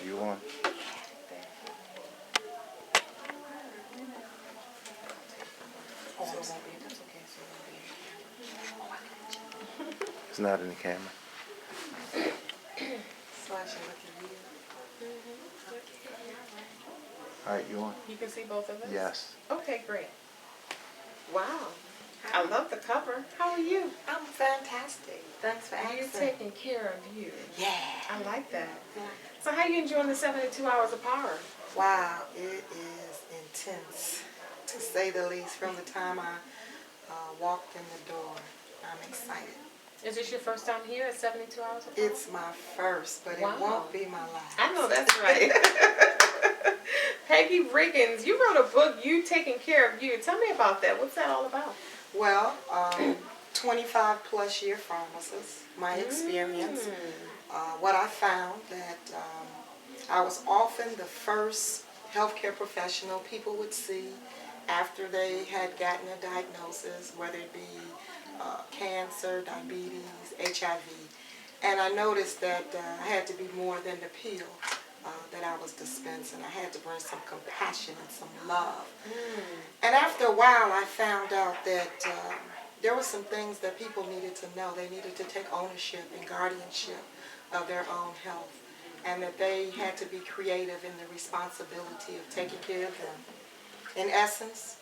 You want? It's not in the camera. So I should look at you. All right, you want? You can see both of us? Yes. Okay, great. Wow. I love the cover. How are you? I'm fantastic. Thanks for asking. You're taking care of you. Yeah. I like that. Yeah. So how you enjoying the 72 hours of power? Wow, it is intense, to say the least. From the time I walked in the door, I'm excited. Is this your first time here at 72 hours of power? It's my first, but Wow. it won't be my last. I know that's right. Peggy Riggins, you wrote a book, You Taking Care of You. Tell me about that. What's that all about? Well, 25 plus year pharmacist, my experience. What I found that I was often the first healthcare professional people would see after they had gotten a diagnosis, whether it be cancer, diabetes, HIV. And I noticed that I had to be more than the pill that I was dispensing. I had to bring some compassion and some love. And after a while, I found out that there were some things that people needed to know. They needed to take ownership and guardianship of their own health, and that they had to be creative in the responsibility of taking care of them. In essence,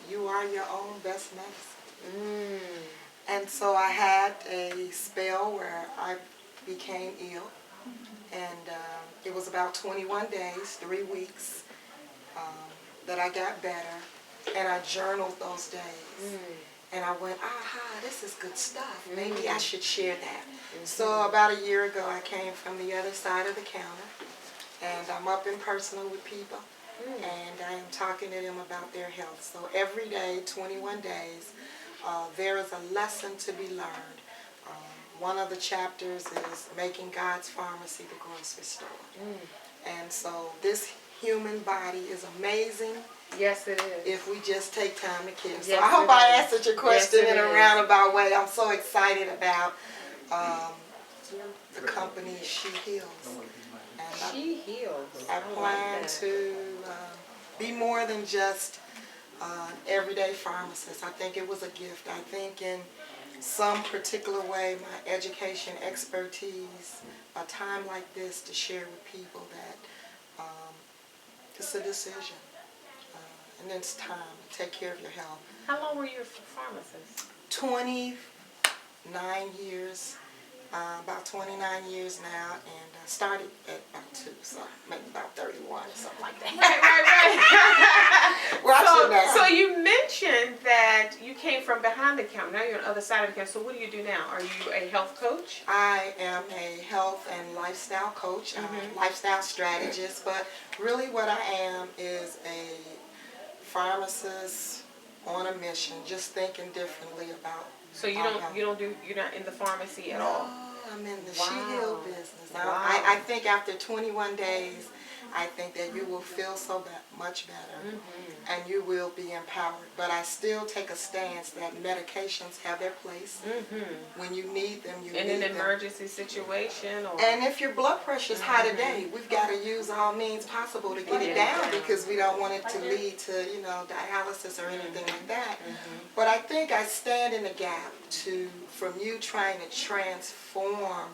you are your own best medicine. And so I had a spell where I became ill, and it was about 21 days, 3 weeks, that I got better, and I journaled those days. And I went, aha, this is good stuff. Maybe I should share that. So about a year ago, I came from the other side of the counter, and I'm up in personal with people, and I am talking to them about their health. So every day, 21 days, there is a lesson to be learned. One of the chapters is making God's pharmacy the grocery store. And so this human body is amazing. Yes, it is. If we just take time to care. So Yes, I hope I answered your question Yes, in a is. roundabout way. I'm so excited about the company She Heals. And She heals. I plan to be more than just everyday pharmacist. I think it was a gift. I think in some particular way, my education, expertise, a time like this to share with people that it's a decision. And it's time to take care of your health. How long were you a pharmacist? 29 years, about 29 years now, and I started at about 2, so maybe about 31 or something like that. Right. Well, So you mentioned that you came from behind the counter. Now you're on the other side of the counter. So what do you do now? Are you a health coach? I am a health and lifestyle coach, lifestyle strategist, but really what I am is a pharmacist on a mission, just thinking differently about. So you're not in the pharmacy at all? No, I'm in the Wow. She Heal business. Wow. I think after 21 days, I think that you will feel so much better, and you will be empowered. But I still take a stance that medications have their place. When you need them, you need them. In an emergency situation? Or? And if your blood pressure is high today, we've got to use all means possible to get it down, because we don't want it to lead to, dialysis or anything like that. But I think I stand in the gap from you trying to transform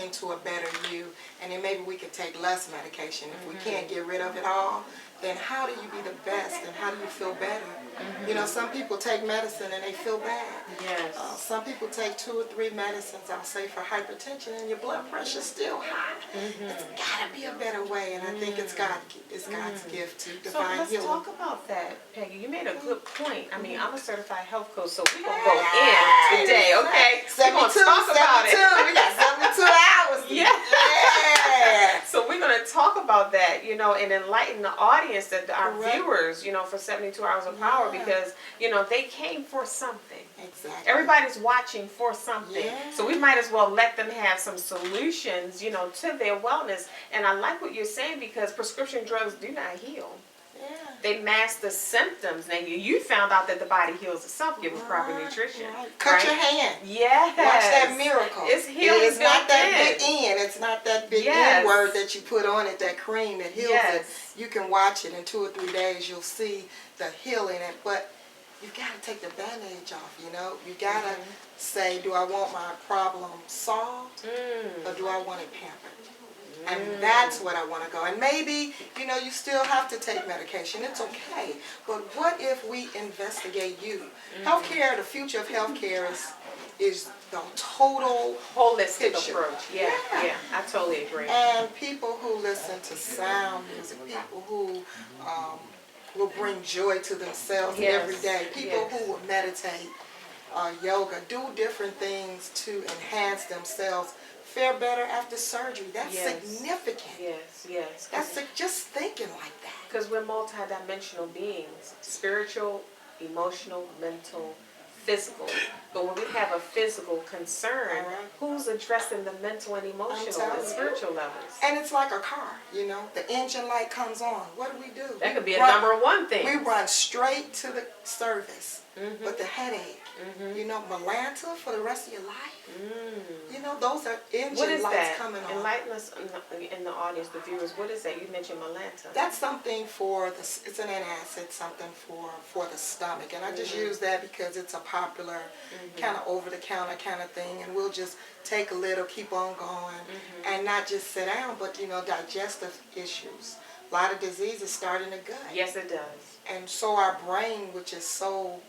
into a better you, and then maybe we could take less medication. If we can't get rid of it all, then how do you be the best, and how do you feel better? Some people take medicine and they feel bad. Yes. Some people take 2 or 3 medicines, I'll say, for hypertension, and your blood pressure's still high. It's got to be a better way, and I think it's God's gift to divine healing. So let's talk about that, Peggy. You made a good point. I mean, I'm a certified health coach, so we're going to go in today, okay? 72, we're going to talk about 72. it. We got 72 hours. Yeah. So we're going to talk about that, and enlighten the audience, that our viewers, for 72 hours of power, because, they came for something. Exactly. Everybody's watching for something. Yeah. So we might as well let them have some solutions, to their wellness. And I like what you're saying, because prescription drugs do not heal. Yeah. They mask the symptoms. Now you found out that the body heals itself given proper nutrition. Cut your hand. Yes. Watch that miracle. It's healing. It's not that big N. It's not that big N word that you put on it, that cream that heals it. You can watch it in 2 or 3 days. You'll see the healing. But you've got to take the bandage off, you know. You got to say, do I want my problem solved or do I want it pampered? And that's what I want to go. And maybe, you know, you still have to take medication. It's okay. But what if we investigate you? Healthcare, the future of healthcare is the total holistic picture. approach. Yeah, I totally agree. And people who listen to sound music, people who will bring joy to themselves every day, people who will meditate, yoga, do different things to enhance themselves, fare better after surgery. That's significant. Yes. That's just thinking like that. Because we're multidimensional beings, spiritual, emotional, mental, physical. But when we have a physical concern, who's addressing the mental and emotional and spiritual levels? And it's like a car, you know. The engine light comes on. What do? That could be a number one thing. We run straight to the service. But the headache, you know, Malanta for the rest of your life. You know, those are engine lights coming on. Enlighten us in the audience, the viewers. What is that? You mentioned Malanta. That's something for the. It's an antacid, something for the stomach, and I just use that because it's a popular kind of over-the-counter kind of thing, and we'll just take a little, keep on going, and not just sit down, but you know, digestive issues. A lot of diseases start in the gut. Yes, it does. And so our brain, which is so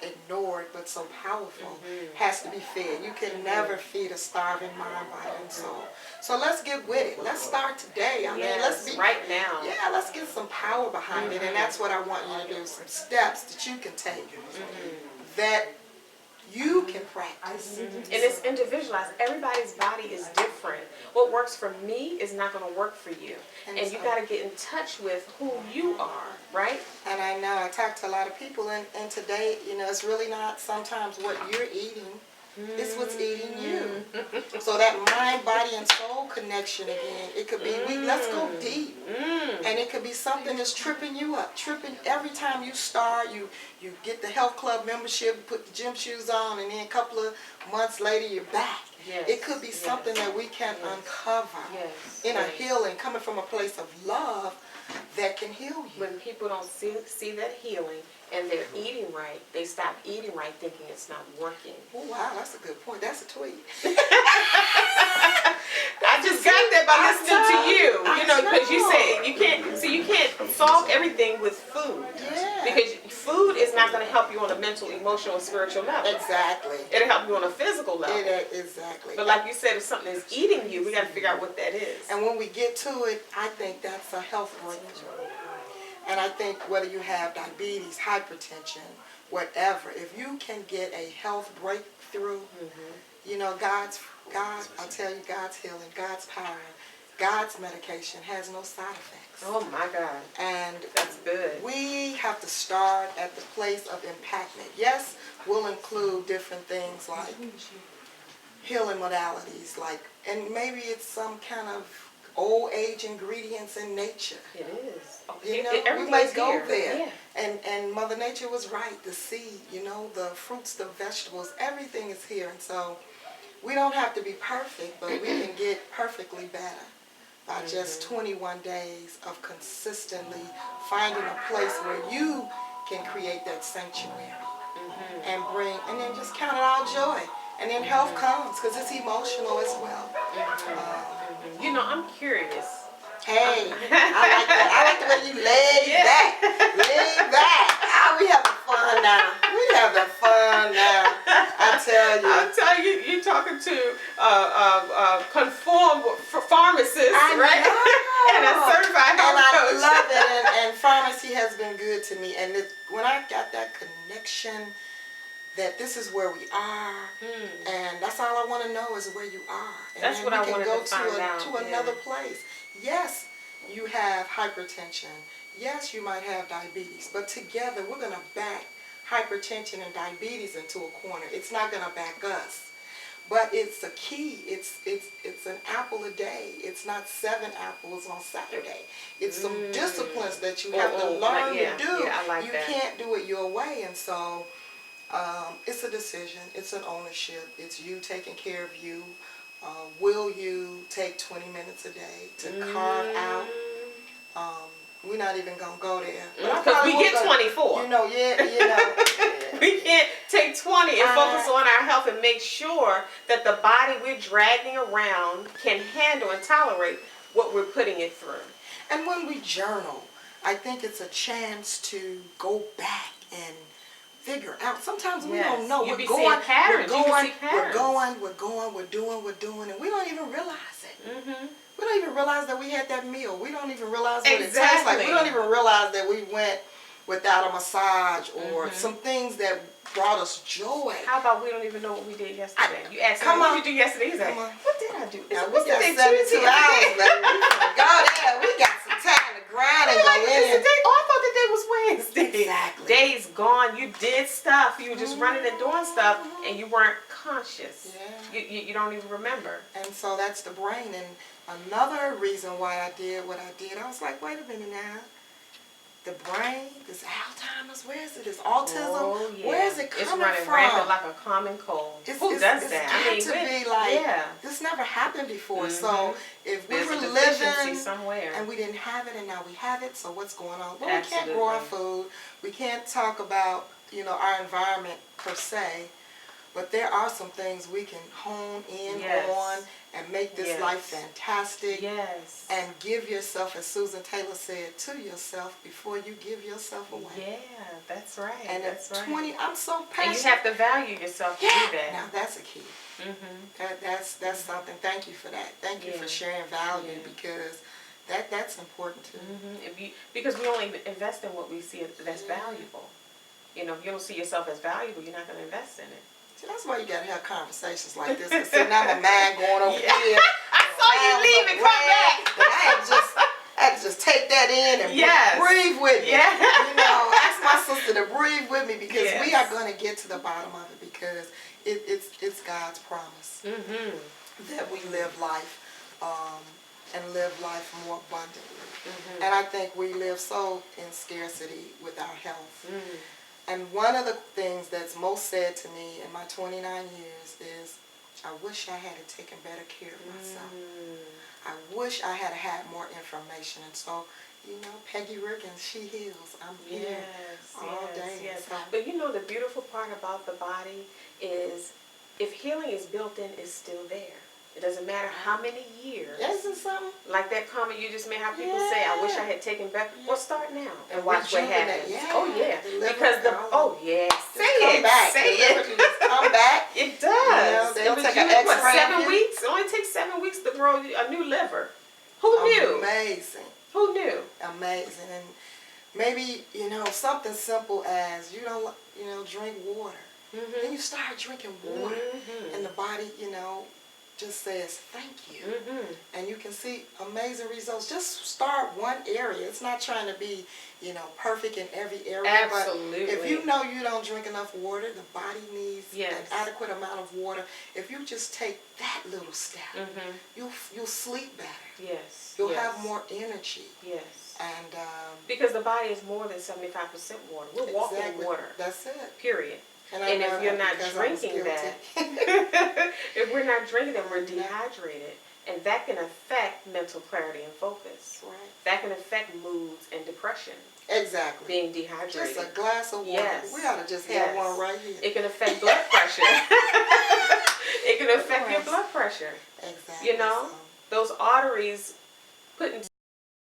ignored but so powerful, has to be fed. You can never feed a starving mind, body, and soul. So let's get with it. Let's start today. I mean, let's be right now. Yeah, let's get some power behind it, and that's what I want you to do. Some steps that you can take that you can practice. And it's individualized. Everybody's body is different. What works for me is not going to work for you. And you got to get in touch with who you are, right? And I know I talk to a lot of people, and today, you know, it's really not sometimes what you're eating. It's what's eating you. So that mind, body, and soul connection again, it could be, let's go deep. And it could be something that's tripping you up. Tripping every time you start, you get the health club membership, put the gym shoes on, and then a couple of months later you're back. It could be something that we can uncover in a healing, coming from a place of love that can heal you. When people don't see that healing and they're eating right, they stop eating right thinking it's not working. Oh, wow, that's a good point. That's a tweet. I just got that by listening to you. You know, because you said you can't solve everything with food. Because food is not going to help you on a mental, emotional, and spiritual level. Exactly. It'll help you on a physical level. Exactly. But like you said, if something is eating you, we got to figure out what that is. And when we get to it, I think that's a health breakthrough. And I think whether you have diabetes, hypertension, whatever, if you can get a health breakthrough, you know, I tell you, God's healing, God's power, God's medication has no side effects. Oh my God. And that's good. We have to start at the place of impactment. Yes, we'll include different things like healing modalities, and maybe it's some kind of old age ingredients in nature. It is. You know, we might go there. And Mother Nature was right. The seed, you know, the fruits, the vegetables, everything is here. And so we don't have to be perfect, but we can get perfectly better by just 21 days of consistently finding a place where you can create that sanctuary and then just count it all joy. And then health comes because it's emotional as well. You know, I'm curious. Hey, I like the way you laid back. Laid back. We having fun now. I tell you. I'm telling you, you're talking to conformed pharmacists, right? And a certified health coach. And I love it. And pharmacy has been good to me. And when I got that connection, that this is where we are, and that's all I want to know is where you are. And that's then what I wanted to find out. To another place. Yes, you have hypertension. Yes, you might have diabetes. But together, we're going to back hypertension and diabetes into a corner. It's not going to back us. But it's a key. It's an apple a day. It's not 7 apples on Saturday. It's some disciplines that you have to learn to do. Yeah, I like you that. can't do it your way, and so it's a decision. It's an ownership. It's you taking care of you. Will you take 20 minutes a day to carve out? We're not even gonna go there. Because we get 24. You know. We can't take 20 and focus on our health and make sure that the body we're dragging around can handle and tolerate what we're putting it through. And when we journal, I think it's a chance to go back and figure out. Sometimes we don't know. We're doing, and we don't even realize it. We don't even realize that we had that meal. We don't even realize what it tastes like. We don't even realize that we went without a massage or some things that brought us joy. How about we don't even know what we did yesterday? You asked me, what did you do yesterday? He's like, what did I do? Now, we got 72 hours, baby. We got some time to grind and go in. I thought the day was Wednesday. Exactly. Day's gone. You did stuff. You were just running and doing stuff, and you weren't conscious. Yeah. You don't even remember. And so that's the brain. And another reason why I did what I did, I was like, wait a minute now. The brain, this Alzheimer's, where is it? This autism, where is it coming from? It's running rampant like a common cold. Who does that? It's got to be like, this never happened before. So if we were living somewhere and we didn't have it and now we have it, so what's going on? Well, we can't grow our food. We can't talk about, our environment per se. But there are some things we can hone in on and make this life fantastic. Yes. And give yourself, as Susan Taylor said, to yourself before you give yourself away. Yeah, that's right. And that's at 20, I'm so passionate. And you have to value yourself to do that. Now that's a key. That's something. Thank you for that. Thank you for sharing value because that's important too. Because we only invest in what we see that's valuable. If you don't see yourself as valuable, you're not going to invest in it. See, that's why you got to have conversations like this. Because see, now my mind going over here. I saw you leave and come back. And I had to just take that in and breathe with me. Ask my sister to breathe with me because we are going to get to the bottom of it because it's God's promise that we live life and live life more abundantly. And I think we live so in scarcity with our health. And one of the things that's most said to me in my 29 years is, I wish I had taken better care of myself. I wish I had had more information. And so, Peggy Riggins, she heals. I'm here all day. So. But the beautiful part about the body is if healing is built in, it's still there. It doesn't matter how many years. Isn't something? Like that comment you just made, how people say, I wish I had taken back. Well, start now and watch what happens. Because say it. Just come back. It does. They'll take an X-ray. 7 weeks? It only takes 7 weeks to grow a new liver. Who knew? Amazing. Who knew? Amazing. And maybe, something simple as, drink water. Then you start drinking water. And the body, just says thank you. And you can see amazing results. Just start one area. It's not trying to be, perfect in every area. Absolutely. But if you know you don't drink enough water, the body needs an adequate amount of water. If you just take that little step, you'll sleep better. Yes. You'll have more energy. Yes. And because the body is more than 75% water. We're walking water. That's it. Period. And if you're not drinking that, if we're not drinking that, we're dehydrated. And that can affect mental clarity and focus. Right. That can affect moods and depression. Exactly. Being dehydrated. Just a glass of water. Yes. We ought to just have one right here. It can affect blood pressure. It can affect your blood pressure. Exactly. Those arteries putting